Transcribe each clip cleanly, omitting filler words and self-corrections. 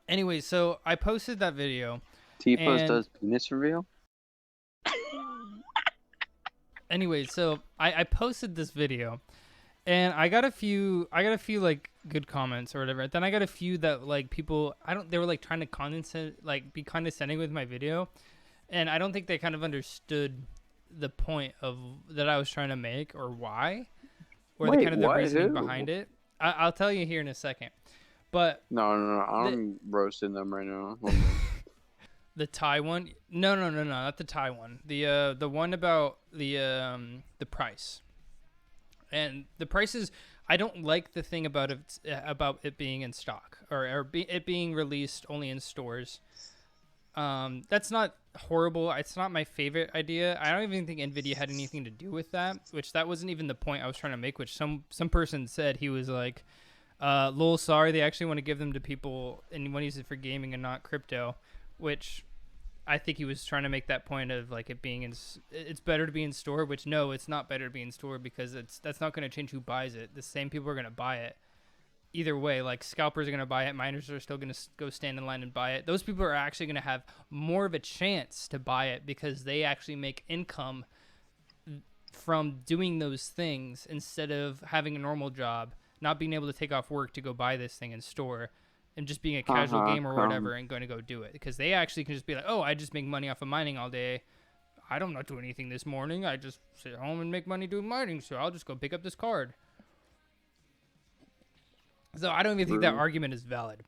Anyway, so I posted that video, T-Pose and does penis reveal? anyway, so I posted this video, and I got a few like good comments or whatever. Then I got a few that like people I don't they were like trying to be condescending with my video, and I don't think they kind of understood the point of that I was trying to make or why or the Wait, kind of the what? reasoning Who? behind it. I'll tell you here in a second, but No, no, no. the I'm roasting them right now. Hold on. the Thai one, no, not the Thai one. The one about the price. And the prices, I don't like the thing about it being in stock it being released only in stores. That's not horrible. It's not my favorite idea. I don't even think Nvidia had anything to do with that, which that wasn't even the point I was trying to make, which some person said. He was like, lol, sorry, they actually want to give them to people and want to use it for gaming and not crypto, which I think he was trying to make that point of like it being it's better to be in store, which no, it's not better to be in store because that's not going to change who buys it. The same people are going to buy it either way. Like scalpers are going to buy it, miners are still going to go stand in line and buy it. Those people are actually going to have more of a chance to buy it because they actually make income from doing those things instead of having a normal job, not being able to take off work to go buy this thing in store and just being a casual gamer or whatever and going to go do it because they actually can just be like, oh, I just make money off of mining all day. I'm not doing anything this morning. I just sit home and make money doing mining, so I'll just go pick up this card. So I don't even think that True. argument is valid.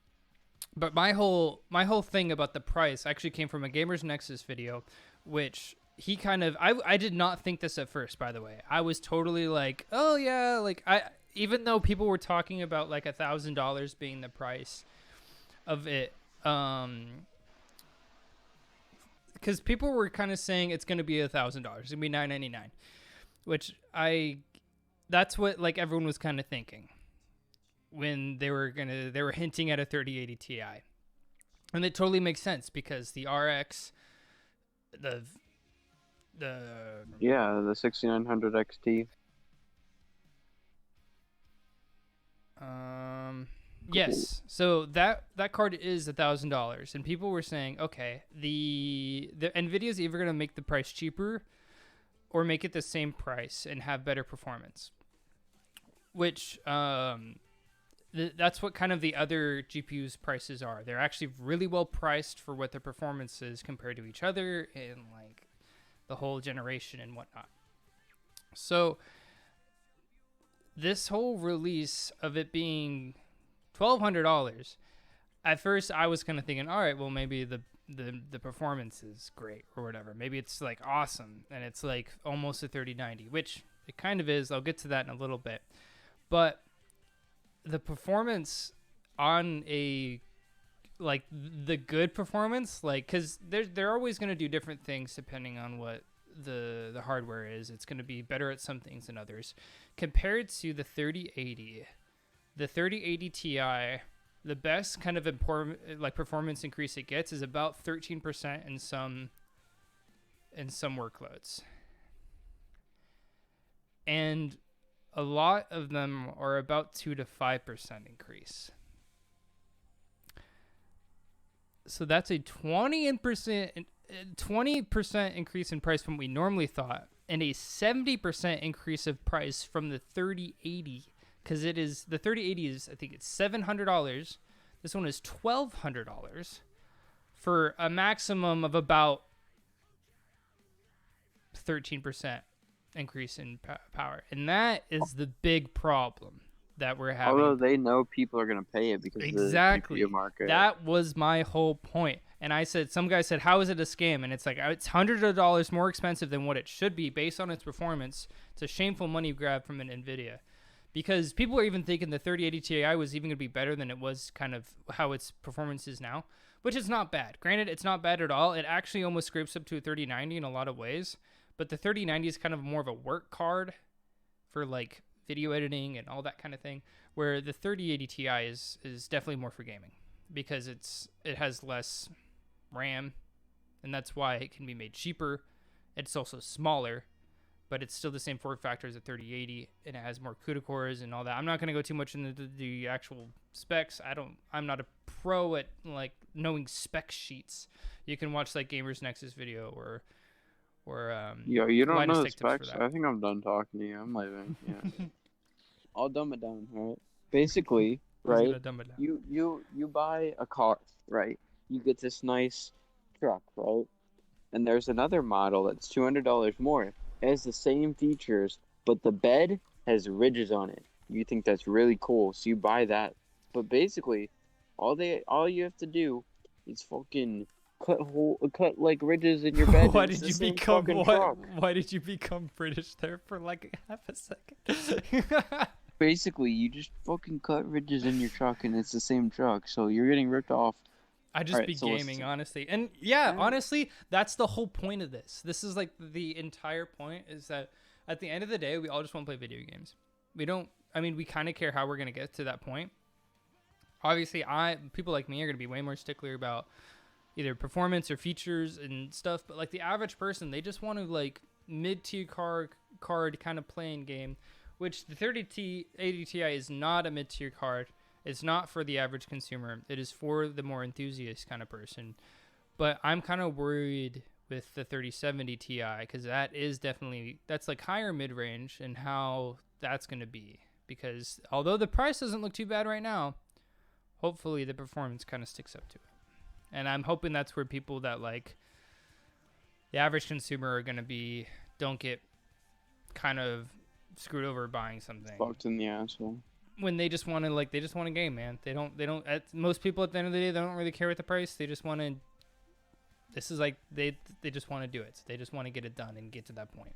But my whole thing about the price actually came from a Gamers Nexus video, which he kind of I did not think this at first, by the way. I was totally like, oh yeah, like I even though people were talking about like $1,000 being the price of it, because people were kind of saying it's gonna be $1,000, it's gonna be $999, which that's what like everyone was kind of thinking when they were hinting at a 3080 Ti, and it totally makes sense because the RX, the the Yeah, the 6900 XT. yes, so that card is $1,000, and people were saying, okay, the Nvidia's either gonna make the price cheaper or make it the same price and have better performance, which that's what kind of the other GPU's prices are. They're actually really well priced for what their performance is compared to each other and like the whole generation and whatnot. So this whole release of it being $1,200, at first I was kind of thinking, all right, well maybe the performance is great or whatever. Maybe it's like awesome and it's like almost a 3090, which it kind of is. I'll get to that in a little bit, but the performance on a like the good performance, like because they're always going to do different things depending on what the hardware is. It's going to be better at some things than others compared to the 3080. The 3080 Ti, the best kind of important like performance increase it gets is about 13% in some workloads, and a lot of them are about 2 to 5% increase. So that's a 20% increase in price from what we normally thought, and a 70% increase of price from the 3080, because it is the 3080 is, I think it's $700. This one is $1,200 for a maximum of about 13% increase in power, and that is the big problem that we're having. Although they know people are gonna pay it because Exactly. the GPU market. That was my whole point. And I said, some guy said, how is it a scam? And it's like, it's hundreds of dollars more expensive than what it should be based on its performance. It's a shameful money grab from an NVIDIA. Because people are even thinking the 3080 Ti was even going to be better than it was kind of how its performance is now, which is not bad. Granted, it's not bad at all. It actually almost scrapes up to a 3090 in a lot of ways. But the 3090 is kind of more of a work card for like video editing and all that kind of thing, where the 3080 Ti is definitely more for gaming because it has less RAM, and that's why it can be made cheaper. It's also smaller, but it's still the same form factor as a 3080, and it has more CUDA cores and all that. I'm not going to go too much into the actual specs. I'm not a pro at like knowing spec sheets. You can watch like Gamers Nexus video or Yo, you don't Linus know the Tech Tips for specs? that. I think I'm done talking to you. I'm leaving. Yeah. I'll dumb it down, all right? Basically, He's right? gonna dumb it down. You buy a car, right? You get this nice truck, right? And there's another model that's $200 more. It has the same features, but the bed has ridges on it. You think that's really cool, so you buy that. But basically, all you have to do is fucking cut like ridges in your bed, Why and it's did the you same become fucking what? truck. Why did you become British there for like half a second? Basically, you just fucking cut ridges in your truck, and it's the same truck. So you're getting ripped off. I All just right, be so gaming, listen. honestly. And yeah, Yeah. honestly, that's the whole point of this. This is like the entire point is that at the end of the day, we all just want to play video games. We don't, I mean, we kind of care how we're going to get to that point. Obviously, people like me are going to be way more stickler about either performance or features and stuff, but like the average person, they just want to like mid-tier card kind of playing game, which the 3080 Ti is not a mid-tier card. It's not for the average consumer. It is for the more enthusiast kind of person. But I'm kind of worried with the 3070 Ti because that's like higher mid-range and how that's going to be. Because although the price doesn't look too bad right now, hopefully the performance kind of sticks up to it. And I'm hoping that's where people that like the average consumer are going to be, don't get kind of screwed over buying something Fucked in the asshole. when they just want to game, man. Most people at the end of the day, they don't really care with the price. They just want to, this is like, they just want to do it. So they just want to get it done and get to that point.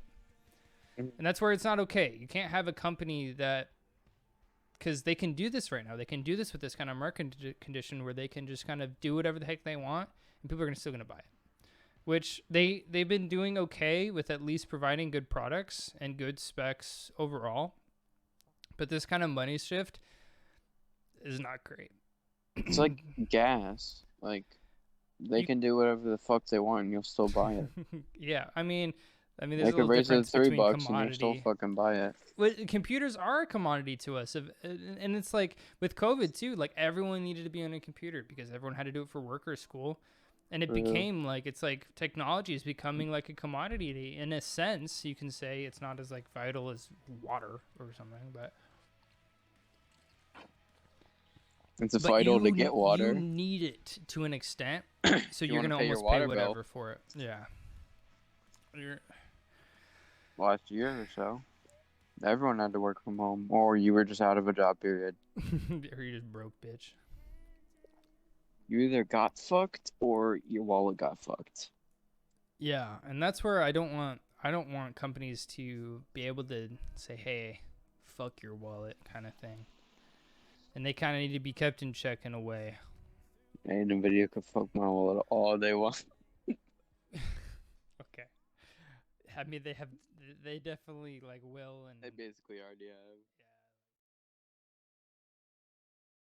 And that's where it's not okay. You can't have a company that, because they can do this right now. They can do this with this kind of market condition where they can just kind of do whatever the heck they want, and people are still going to buy it. Which they've been doing okay with at least providing good products and good specs overall. But this kind of money shift is not great. It's like gas. Like they can do whatever the fuck they want, and you'll still buy it. Yeah, I mean, there's They a could little raise it to difference between $3, and you'll still commodity. fucking buy it. But computers are a commodity to us, and it's like with COVID too. Like everyone needed to be on a computer because everyone had to do it for work or school, and it became like it's like technology is becoming like a commodity in a sense. You can say it's not as like vital as water or something, but It's vital to get water. You need it to an extent, so you're wanna gonna pay your almost pay water bill. whatever for it. Yeah. Last year or so, everyone had to work from home, or you were just out of a job period. Or you just broke, bitch. You either got fucked or your wallet got fucked. Yeah, and that's where I don't want companies to be able to say, "Hey, fuck your wallet," kind of thing. And they kind of need to be kept in check in a way. And NVIDIA could fuck my wallet all they want. Okay. I mean, they definitely like will and They basically already have.